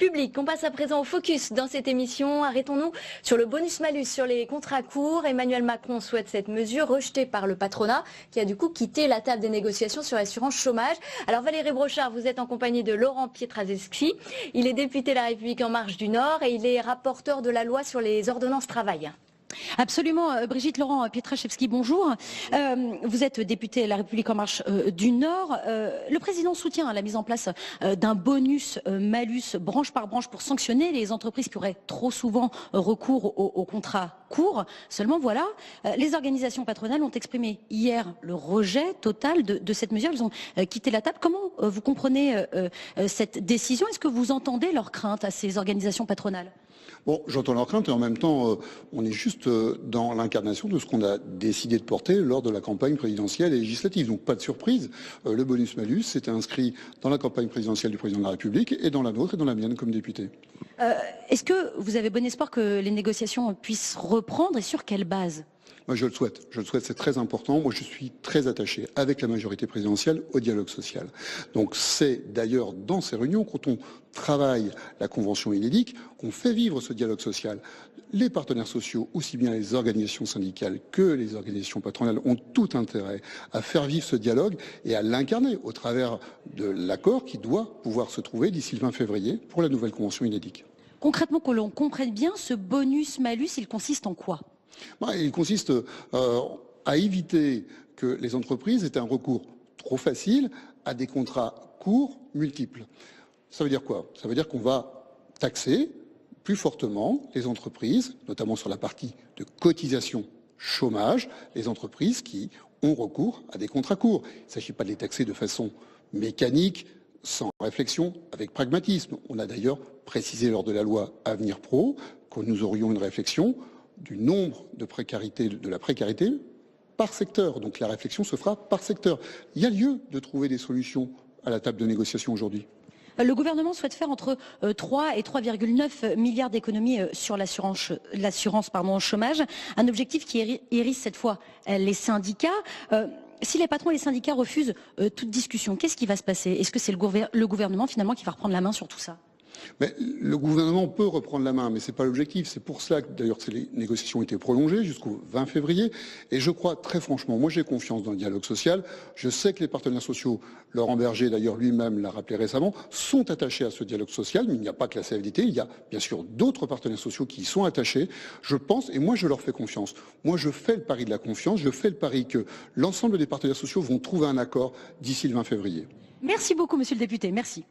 public. On passe à présent au focus dans cette émission. Arrêtons-nous sur le bonus-malus sur les contrats courts. Emmanuel Macron souhaite cette mesure rejetée par le patronat qui a du coup quitté la table des négociations sur l'assurance chômage. Alors Valérie Brochard, vous êtes en compagnie de Laurent Pietraszewski. Il est député La République En Marche du Nord et il est rapporteur de la loi sur les ordonnances travail. Absolument, Brigitte. Laurent Pietraszewski, bonjour. Vous êtes député La République En Marche du Nord. Le président soutient la mise en place d'un bonus-malus branche par branche pour sanctionner les entreprises qui auraient trop souvent recours aux contrats courts. Seulement voilà, les organisations patronales ont exprimé hier le rejet total de cette mesure. Elles ont quitté la table. Comment vous comprenez cette décision? Est-ce que vous entendez leurs craintes à ces organisations patronales? Bon, j'entends leurs craintes et en même temps, on est juste dans l'incarnation de ce qu'on a décidé de porter lors de la campagne présidentielle et législative. Donc pas de surprise, le bonus-malus s'était inscrit dans la campagne présidentielle du président de la République et dans la nôtre et dans la mienne comme député. Est-ce que vous avez bon espoir que les négociations puissent reprendre et sur quelle base? Moi, je le souhaite, c'est très important. Moi, je suis très attaché avec la majorité présidentielle au dialogue social. Donc c'est d'ailleurs dans ces réunions, quand on travaille la convention inédite, qu'on fait vivre ce dialogue social. Les partenaires sociaux, aussi bien les organisations syndicales que les organisations patronales, ont tout intérêt à faire vivre ce dialogue et à l'incarner au travers de l'accord qui doit pouvoir se trouver d'ici le 20 février pour la nouvelle convention inédite. Concrètement, que l'on comprenne bien, ce bonus-malus, il consiste en quoi? Il consiste à éviter que les entreprises aient un recours trop facile à des contrats courts multiples. Ça veut dire quoi? Ça veut dire qu'on va taxer plus fortement les entreprises, notamment sur la partie de cotisation chômage, les entreprises qui ont recours à des contrats courts. Il ne s'agit pas de les taxer de façon mécanique, sans réflexion, avec pragmatisme. On a d'ailleurs précisé lors de la loi Avenir Pro que nous aurions une réflexion du nombre de la précarité par secteur. Donc la réflexion se fera par secteur. Il y a lieu de trouver des solutions à la table de négociation aujourd'hui. Le gouvernement souhaite faire entre 3 et 3,9 milliards d'économies sur l'assurance chômage, un objectif qui hérisse cette fois les syndicats. Si les patrons et les syndicats refusent toute discussion, qu'est-ce qui va se passer? Est-ce que c'est le gouvernement finalement qui va reprendre la main sur tout ça? Mais le gouvernement peut reprendre la main, mais ce n'est pas l'objectif. C'est pour cela que d'ailleurs les négociations ont été prolongées jusqu'au 20 février. Et je crois très franchement, moi j'ai confiance dans le dialogue social. Je sais que les partenaires sociaux, Laurent Berger d'ailleurs lui-même l'a rappelé récemment, sont attachés à ce dialogue social. Mais il n'y a pas que la CFDT, il y a bien sûr d'autres partenaires sociaux qui y sont attachés. Je pense, et moi je leur fais confiance. Moi je fais le pari de la confiance, je fais le pari que l'ensemble des partenaires sociaux vont trouver un accord d'ici le 20 février. Merci beaucoup, monsieur le député. Merci.